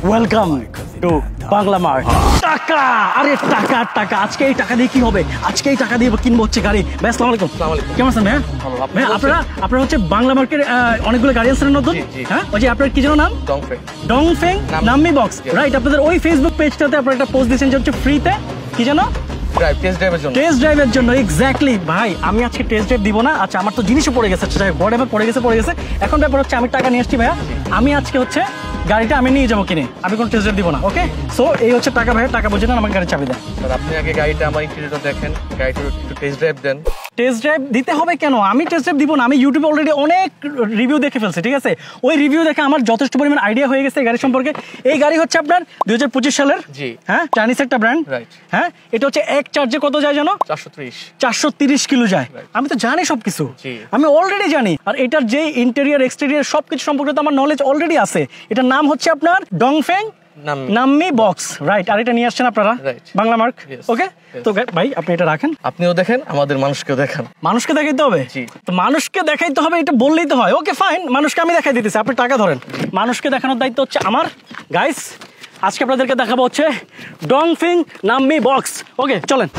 Welcome to Bangla mart. টাকা, আরে টাকা টাকা, আজকে এই টাকা দিয়ে কি হবে? আজকে এই টাকা দিয়ে কিনবো হচ্ছে গাড়ি। ভাই আসসালামু আলাইকুম। কেমন আছেন ভাইয়া? ভাই আপনারা হচ্ছে বাংলা মার্কেট অনেকগুলো গাড়ি আছে নতুন, হ্যাঁ? ওই যে আপনার কি যেন নাম? Dongfeng Nammi box, right? আপনাদের ওই ফেসবুক পেজটাতে আপনারা একটা পোস্ট দিয়েছেন যে হচ্ছে ফ্রিতে কি যেন টেস্ট ড্রাইভের জন্য। এক্স্যাক্টলি ভাই, আমি আজকে টেস্ট ড্রাইভ দিব না। আচ্ছা, আমার তো জিনিসও পড়ে গেছে, বড় পড়ে গেছে। এখন ব্যাপার হচ্ছে আমি টাকা নিয়ে আসছি ভাইয়া, আমি আজকে হচ্ছে গাড়িটা আমি নিয়ে যাবো কিনে, আমি কোনো টেস্ট ড্রাইভ দিব না। ওকে, সো এই হচ্ছে টাকা ভাইয়া, টাকা বুঝে নেন, আমাকে গাড়ি চাবি দেন। আপনি আগে গাড়িটা আমার ইন্টেরিয়রটা দেখেন, গাড়িটা একটু টেস্ট ড্রাইভ দেন। টেস্ট ড্রাইভ দিতে হবে কেন? আমি টেস্ট ড্রাইভ দিব না, আমি ইউটিউবে অলরেডি অনেক রিভিউ দেখে ফেলছি, ঠিক আছে? ওই রিভিউ দেখে আমার যথেষ্ট পরিমাণ আইডিয়া হয়ে গেছে গাড়ি সম্পর্কে। এই গাড়ি হচ্ছে আপনার 2025 সালের, হ্যাঁ, চাইনিজ একটা ব্র্যান্ড, হ্যাঁ। এটা হচ্ছে এক চার্জে কত যায় জানো? 430 কিলো যায়। আমি তো জানি সবকিছু, আমি অলরেডি জানি। আর এটার যে ইন্টেরিয়র এক্সটেরিয়র সবকিছু সম্পর্কে তো আমার নলেজ অলরেডি আছে। এটার নাম হচ্ছে আপনার ডংফেং নাম্মি বক্স, রাইট? আর এটা নিয়ে আসছেন আপনারা বাংলা মার্ক, ওকে? তো ভাই আপনি এটা রাখেন, আপনিও দেখেন, আমাদের মানুষকেও দেখান। মানুষকে দেখাইতে হবে, তো মানুষকে দেখাইতে হবে, এটা বললেই তো হয়। ওকে ফাইন, মানুষকে আমি দেখাই দিতেছি, আপনি টাকা ধরেন। মানুষকে দেখানোর দায়িত্ব হচ্ছে আমার। গাইস, আজকে আপনাদেরকে দেখাবো হচ্ছে ডংফেং নাম্মি বক্স। ওকে, চলেন।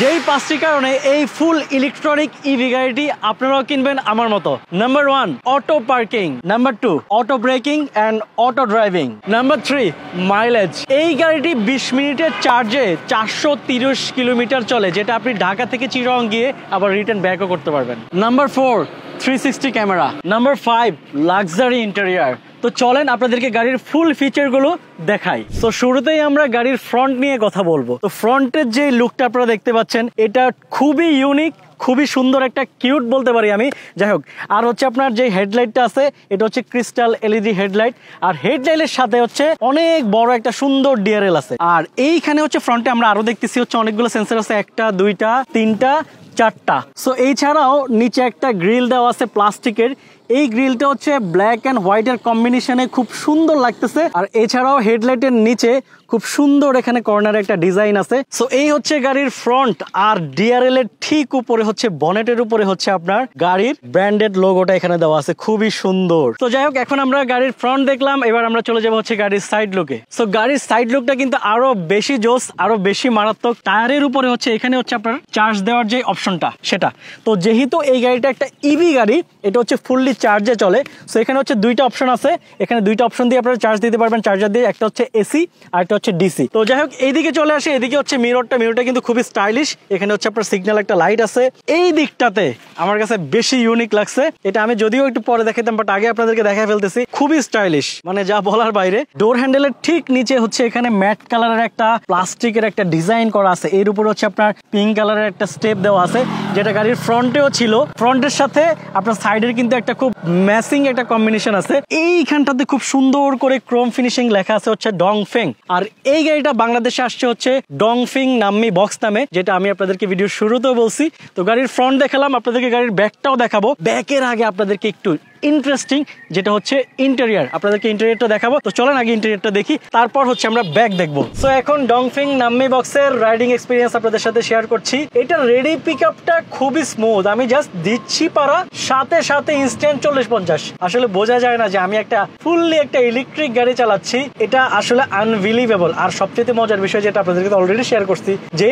যেই 5টি কারণে এই ফুল ইলেকট্রনিক ইভি গাড়িটি আপনারাও কিনবেন আমার মতো। Number 1, auto parking. Number 2, auto breaking and auto driving. Number 3, mileage. এই গাড়িটি 20 মিনিটের চার্জে 430 কিলোমিটার চলে, যেটা আপনি ঢাকা থেকে চিটাগং গিয়ে আবার রিটার্ন ব্যাকও করতে পারবেন। Number 4, 360 camera. Number 5, luxury interior. তো চলেন আপনাদেরকে গাড়ির ফুল ফিচার গুলো দেখাই। তো শুরুতেই আমরা গাড়ির ফ্রন্ট নিয়ে কথা বলবো। তো ফ্রন্টের যে লুকটা আপনারা দেখতে পাচ্ছেন, এটা খুবই ইউনিক, খুবই সুন্দর, একটা কিউট বলতে পারি আমি। যাই হোক, আর হচ্ছে আপনার যে হেডলাইটটা আছে, এটা হচ্ছে ক্রিস্টাল এলইডি হেডলাইট। আর হেডলাইটের সাথে হচ্ছে অনেক বড় একটা সুন্দর ডিআরএল আছে। আর এইখানে হচ্ছে ফ্রন্টে আমরা আরো দেখতেছি হচ্ছে অনেকগুলো সেন্সর আছে, 1টা 2টা 3টা 4টা। সো এই ছাড়াও নিচে একটা গ্রিল দেওয়া আছে প্লাস্টিকের। এই গ্রিলটা হচ্ছে ব্ল্যাক অ্যান্ড হোয়াইটের কম্বিনেশনে খুব সুন্দর লাগতেছে। আর এছাড়াও হেডলাইটের নিচে খুব সুন্দর এখানে কর্নারে একটা ডিজাইন আছে। সো এই হচ্ছে গাড়ির ফ্রন্ট। আর ডিআরএল এর ঠিক উপরে হচ্ছে বনেটের উপরে হচ্ছে আপনার গাড়ির ব্র্যান্ডেড লোগোটা এখানে দেওয়া আছে, খুবই সুন্দর। তো যাই হোক, এখন আমরা গাড়ির ফ্রন্ট দেখলাম, এবার আমরা চলে যাবো হচ্ছে গাড়ির সাইড লুকে। সো গাড়ির সাইড লুকটা কিন্তু আরো বেশি জোস, আরো বেশি মারাত্মক। টায়ারের উপরে হচ্ছে এখানে হচ্ছে আপনার চার্জ দেওয়ার যে অপশনটা সেটা। তো যেহেতু এই গাড়িটা একটা ইভি গাড়ি, এটা হচ্ছে ফুললি চার্জে চলে। সো এখানে হচ্ছে 2টা অপশন আছে, এখানে 2টা অপশন দিয়ে আপনারা চার্জ দিতে পারবেন চার্জার দিয়ে। একটা হচ্ছে এসি আর একটা হচ্ছে ডিসি। তো যাই হোক, এইদিকে চলে আসে, এদিকে হচ্ছে মিররটা কিন্তু খুবই স্টাইলিশ। এখানে হচ্ছে আপনার সিগন্যাল একটা লাইট আছে। এই দিকটাতে আমার কাছে বেশি ইউনিক লাগছে। এটা আমি যদিও একটু পরে দেখাইতাম, বাট আগে আপনাদেরকে দেখাই ফেলতেছি, খুবই স্টাইলিশ, মানে যা বলার বাইরে। ডোর হ্যান্ডেলের ঠিক নিচে হচ্ছে এখানে ম্যাট কালারের একটা প্লাস্টিকের একটা ডিজাইন করা আছে। এর উপর হচ্ছে আপনার পিঙ্ক কালারের একটা স্টেপ দেওয়া আছে, যেটা গাড়ির ফ্রন্টেও ছিল। ফ্রন্টের সাথে আপনার সাইডের কিন্তু একটা খুব ম্যাচিং একটা কম্বিনেশন আছে। এইখানটাতে খুব সুন্দর করে ক্রোম ফিনিশিং লেখা আছে হচ্ছে ডংফেং। আর এই গাড়িটা বাংলাদেশে আসছে হচ্ছে ডংফেং নাম্মি বক্স নামে, যেটা আমি আপনাদেরকে ভিডিও শুরুতেও বলছি। তো গাড়ির ফ্রন্ট দেখালাম, আপনাদেরকে গাড়ির ব্যাকটাও দেখাবো। ব্যাকের আগে আপনাদেরকে একটু ইন্টারেস্টিং যেটা হচ্ছে ইন্টেরিয়র, আপনাদেরকে ইন্টেরিয়রটা দেখাবো। তো চলেন আগে ইন্টেরিয়রটা দেখি, তারপর হচ্ছে আমরা ব্যাক দেখবো। সো এখন ডংফেং নাম্মি বক্সের রাইডিং এক্সপিরিয়েন্স আপনাদের সাথে শেয়ার করছি। এটা রেডি পিক আপটা খুবই স্মুথ, আমি জাস্ট দিচ্ছি পারা, সাথে সাথে ইনস্ট্যান্ট 40-50। আসলে বোঝা যায় না যে আমি একটা ফুললি একটা ইলেকট্রিক গাড়ি চালাচ্ছি, এটা আসলে আনবিলিভেবল। আর সবচেয়ে মজার বিষয় যেটা আপনাদেরকে অলরেডি শেয়ার করছি, যে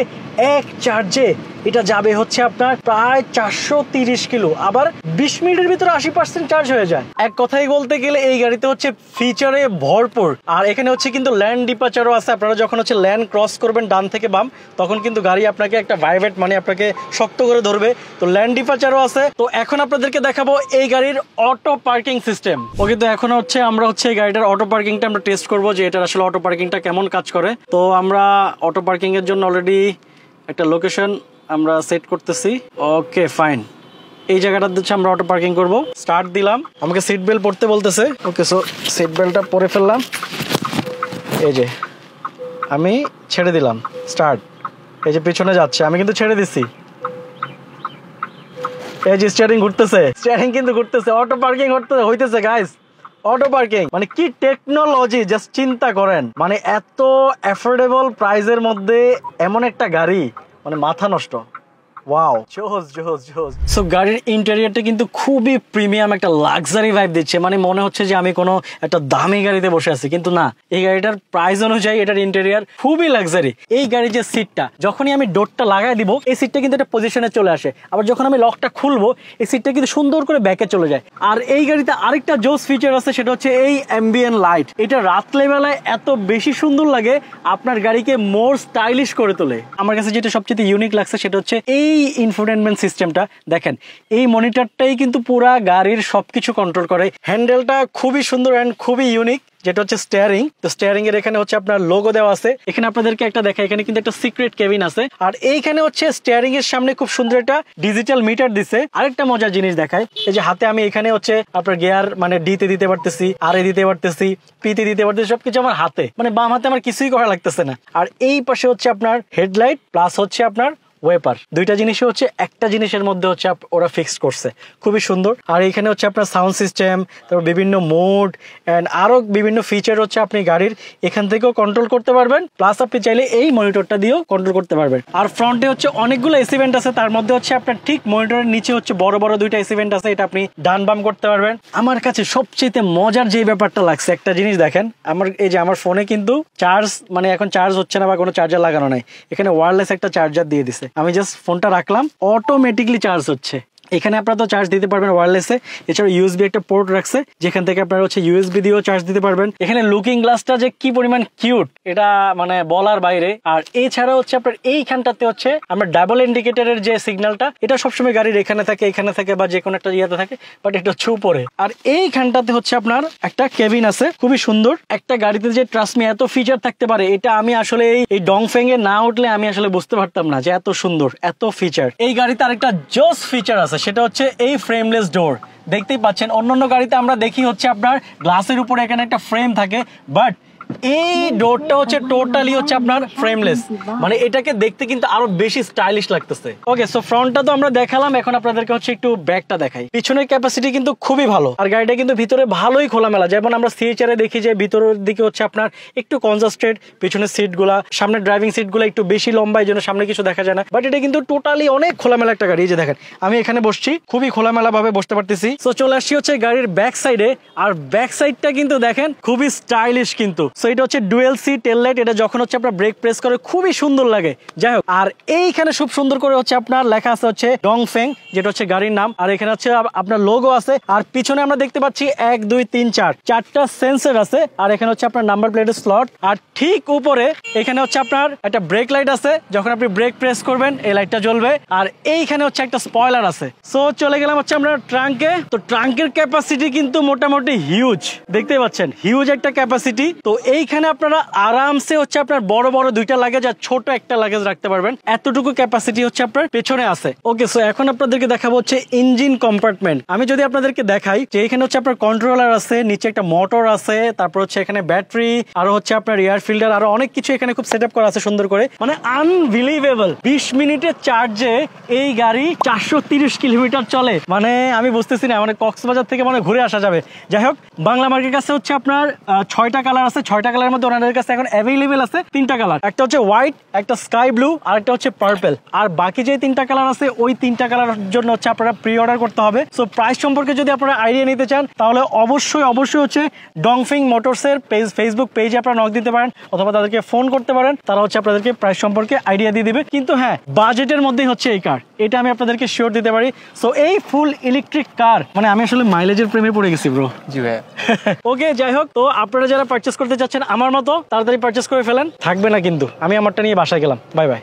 এক চার্জে এটা যাবে হচ্ছে আপনার প্রায় 430 কিলো, আবার 20 মিনিটের ভিতরে 80% চার্জ হয়ে যায়। এক কথাই বলতে গেলে এই গাড়িতে হচ্ছে ফিচারে ভরপুর। আর এখানে হচ্ছে কিন্তু ল্যান্ড ডিপাচারও আছে। আপনারা যখন হচ্ছে ল্যান্ড ক্রস করবেন ডান থেকে বাম, তখন কিন্তু গাড়ি আপনাকে একটা ভাইব্রেট, মানে আপনাকে শক্ত করে ধরবে। তো ল্যান্ড ডিপাচারও আছে। তো এখন আপনাদেরকে দেখাবো এই গাড়ির অটো পার্কিং সিস্টেম। ওকে, তো এখন হচ্ছে আমরা হচ্ছে এই গাড়িটার অটো পার্কিংটা আমরা টেস্ট করবো, যে এটার আসলে অটো পার্কিংটা কেমন কাজ করে। তো আমরা অটো পার্কিং এর জন্য অলরেডি একটা লোকেশন আমরা সেট করতেছি। ওকে ফাইন, এই জায়গাটাতে হচ্ছে আমরা অটো পার্কিং করব। স্টার্ট দিলাম, আমাকে সিট বেল্ট পরতে বলতেছে। ওকে, সো সিট বেল্টটা পরে ফেললাম। এই যে আমি ছেড়ে দিলাম, স্টার্ট। এই যে পিছনে যাচ্ছে, আমি কিন্তু ছেড়ে দিচ্ছি। এই যে স্টিয়ারিং ঘুরতেছে, স্টিয়ারিং কিন্তু ঘুরতেছে, অটো পার্কিং হইতেছে গাইস, অটো পার্কিং। মানে কি টেকনোলজি, জাস্ট চিন্তা করেন, মানে এত অ্যাফোর্ডেবল প্রাইসের মধ্যে এমন একটা গাড়ি, মানে মাথা নষ্ট। ওয়াও, জোস জোস জোস। সো গাড়ির ইন্টেরিয়রটা কিন্তু খুবই প্রিমিয়াম একটা লাক্সারি ভাইব দিচ্ছে, মানে মনে হচ্ছে যে আমি কোনো একটা দামি গাড়িতে বসে আছি, কিন্তু না, এই গাড়িটার প্রাইস অনুযায়ী এটার ইন্টেরিয়র খুবই লাক্সারি। এই গাড়ির যে সিটটা, যখনই আমি ডোরটা লাগাই দিব, এই সিটটা কিন্তু একটা পজিশনে চলে আসে, আবার যখন আমি লকটা খুলবো, এই সিটটা কিন্তু সুন্দর করে ব্যাকে চলে যায়। আর এই গাড়িতে আরেকটা জোস ফিচার আছে, সেটা হচ্ছে এই অ্যাম্বিয়েন্ট লাইট। এটা রাত্রে বেলায় এত বেশি সুন্দর লাগে, আপনার গাড়িকে মোর স্টাইলিশ করে তোলে। আমার কাছে যেটা সবচেয়ে ইউনিক লাগছে সেটা হচ্ছে এই ইনফোটেইনমেন্ট সিস্টেমটা। দেখেন, এই মনিটরটাই কিন্তু পুরা গাড়ির সবকিছু কন্ট্রোল করে। হ্যান্ডেলটা খুবই সুন্দর এন্ড খুবই ইউনিক, যেটা হচ্ছে স্টিয়ারিং। তো স্টিয়ারিং এর এখানে হচ্ছে আপনার লোগো দেওয়া আছে। এখানে আপনাদেরকে একটা দেখাই, এখানে কিন্তু একটা সিক্রেট কেবিন আছে। আর এইখানে হচ্ছে স্টিয়ারিং এর সামনে খুব সুন্দর একটা ডিজিটাল মিটার দিছে। আরেকটা মজার জিনিস দেখায়, এই যে হাতে আমি এখানে হচ্ছে আপনার গিয়ার মানে ডি তে দিতে পারতেছি, আর এ দিতে পারতেছি, পি তে দিতে পারতেছি, সবকিছু আমার হাতে, মানে বাম হাতে আমার কিছুই করা লাগতেছে না। আর এই পাশে হচ্ছে আপনার হেডলাইট প্লাস হচ্ছে আপনার ওয়েপার, দুইটা জিনিসই হচ্ছে একটা জিনিসের মধ্যে হচ্ছে ওরা ফিক্সড করছে, খুবই সুন্দর। আর এখানে হচ্ছে আপনার সাউন্ড সিস্টেম, তারপর বিভিন্ন মোড এন্ড আরো বিভিন্ন ফিচার হচ্ছে আপনি গাড়ির এখান থেকেও কন্ট্রোল করতে পারবেন, প্লাস আপনি চাইলে এই মনিটরটা দিয়েও কন্ট্রোল করতে পারবেন। আর ফ্রন্টে হচ্ছে অনেকগুলো এসি ভেন্ট আছে, তার মধ্যে হচ্ছে আপনার ঠিক মনিটরের নিচে হচ্ছে বড় বড় দুইটা এসি ভেন্ট আছে, এটা আপনি ডান বাম করতে পারবেন। আমার কাছে সবচেয়ে মজার যে ব্যাপারটা লাগছে, একটা জিনিস দেখেন, আমার এই যে আমার ফোনে কিন্তু চার্জ মানে এখন চার্জ হচ্ছে না বা কোনো চার্জার লাগানো নাই, এখানে ওয়্যারলেস একটা চার্জার দিয়ে দিছে। আমি জাস্ট ফোনটা রাখলাম, অটোমেটিকলি চার্জ হচ্ছে। এখানে আপনারা তো চার্জ দিতে পারবেন ওয়্যারলেসে, এছাড়া ইউএসবি একটা পোর্ট রাখছে, যেখান থেকে আপনারা হচ্ছে ইউএসবি দিয়েও চার্জ দিতে পারবেন। এখানে লুকিং গ্লাসটা যে কি পরিমাণ কিউট, এটা মানে বলার বাইরে। আর এছাড়া হচ্ছে আপনার এইখানটাতে হচ্ছে আমরা ডাবল ইন্ডিকেটরের যে সিগন্যালটা, এটা সবসময় গাড়ির এখানে থাকে বা যে কোনো একটা ইয়েতে থাকে, বাট এটা হচ্ছে উপরে। আর এইখানটাতে হচ্ছে আপনার একটা কেবিন আছে, খুবই সুন্দর। একটা গাড়িতে যে ট্রাস্ট মি এত ফিচার থাকতে পারে, এটা আমি আসলে এই ডংফেং এ না উঠলে আমি আসলে বুঝতে পারতাম না যে এত সুন্দর, এত ফিচার। এই গাড়িতে আরেকটা জোস ফিচার আছে, সেটা হচ্ছে এই ফ্রেমলেস ডোর। দেখতেই পাচ্ছেন, অন্যান্য গাড়িতে আমরা দেখি হচ্ছে আপনার গ্লাসের উপরে এখানে একটা ফ্রেম থাকে, বাট এই ডোরটা হচ্ছে টোটালি হচ্ছে আপনার ফ্রেমলেস, মানে এটাকে দেখতে কিন্তু আরো বেশি স্টাইলিশ লাগতেছে। ওকে, সো ফ্রন্টটা তো আমরা দেখালাম, এখন আপনাদেরকে হচ্ছে একটু ব্যাকটা দেখাই। পিছনের ক্যাপাসিটি কিন্তু খুবই ভালো, আর গাড়িটা কিন্তু ভিতরে ভালোই খোলামেলা। যেমন আমরা সিএচআর এ দেখি যে ভিতরের দিকে হচ্ছে আপনার একটু কনজাস্টেড, পিছনের সিট গুলা, সামনের ড্রাইভিং সিট গুলা একটু বেশি লম্বা, এই জন্য সামনে কিছু দেখা যায় না, বাট এটা কিন্তু টোটালি অনেক খোলামেলা একটা গাড়ি। এই যে দেখেন, আমি এখানে বসছি, খুবই খোলামেলা ভাবে বসতে পারতেছি। সো চলে আসছি হচ্ছে গাড়ির ব্যাক সাইডে, আর ব্যাক সাইডটা কিন্তু দেখেন খুবই স্টাইলিশ কিন্তু। সো এটা হচ্ছে ডুয়েল সি টেল লাইট, এটা যখন হচ্ছে আপনার ব্রেক প্রেস করে খুবই সুন্দর লাগে। যাই হোক, আর এইখানে খুব সুন্দর করে হচ্ছে আপনার লেখা আছে হচ্ছে ডংফেং, যেটা হচ্ছে গাড়ির নাম। আর এখানে হচ্ছে আপনার লোগো আছে, আর পিছনে আমরা দেখতে পাচ্ছি 1 2 3 4 চারটা সেন্সর আছে। আর এখানে হচ্ছে আপনার নাম্বার প্লেটের স্লট, আর ঠিক উপরে এখানে হচ্ছে আপনার একটা ব্রেক লাইট আছে, যখন আপনি ব্রেক প্রেস করবেন এই লাইটটা জ্বলবে। আর এইখানে হচ্ছে একটা স্পয়লার আছে। সো চলে গেলাম হচ্ছে আমরা ট্রাঙ্কে। তো ট্রাঙ্কের ক্যাপাসিটি কিন্তু মোটামুটি হিউজ, দেখতেই পাচ্ছেন, হিউজ একটা ক্যাপাসিটি। তো এইখানে আপনারা আরামসে হচ্ছে আপনার বড় বড় দুইটা লাগেজ আর ছোট একটা লাগেজ রাখতে পারবেন, এতটুকু ক্যাপাসিটি হচ্ছে আপনার পেছনে আছে। ওকে, সো এখন আপনাদেরকে দেখাবো হচ্ছে ইঞ্জিন কম্পার্টমেন্ট। আমি যদি আপনাদেরকে দেখাই যে এখানে হচ্ছে আপনার কন্ট্রোলার আছে, নিচে একটা মোটর আছে, তারপর হচ্ছে এখানে ব্যাটারি, আরো হচ্ছে আপনার এয়ার ফিল্টার, আরো অনেক কিছু এখানে খুব সেটআপ করা আছে সুন্দর করে, মানে আনবিলিভেবল। 20 মিনিটের চার্জে এই গাড়ি 430 কিলোমিটার চলে, মানে আমি বুঝতেছি না, মানে কক্সবাজার থেকে মানে ঘুরে আসা যাবে। যাই হোক, বাংলা মার্কের কাছে হচ্ছে আপনার 6টা কালার আছে, 6টা কালারের মধ্যে ওনাদের কাছে এখন অ্যাভেলেবেল আছে 3টা কালার, একটা হচ্ছে হোয়াইট, একটা স্কাই ব্লু, আর একটা হচ্ছে পার্পল। আর বাকি যে 3টা কালার আছে, ওই 3টা কালারের জন্য হচ্ছে আপনারা প্রি অর্ডার করতে হবে। সো প্রাইস সম্পর্কে যদি আপনারা আইডিয়া নিতে চান, তাহলে অবশ্যই হচ্ছে ডংফিং মোটরসের ফেসবুক পেজে আপনারা নক দিতে পারেন, অথবা তাদেরকে ফোন করতে পারেন, তারা হচ্ছে আপনাদেরকে প্রাইস সম্পর্কে আইডিয়া দিয়ে দিবে। কিন্তু হ্যাঁ, বাজেটের মধ্যেই হচ্ছে এই কার, এটা আমি আপনাদেরকে শিওর দিতে পারি। সো এই ফুল ইলেকট্রিক কার, মানে আমি আসলে মাইলেজের প্রেমে পড়ে গেছি ব্রো। জি ভাই। ওকে, যাই হোক, তো আপনারা যারা পারচেস করতে চাচ্ছেন আমার মতো, তাড়াতাড়ি পারচেস করে ফেলেন, থাকবে না কিন্তু। আমি আমারটা নিয়ে বাসায় গেলাম, বাই বাই।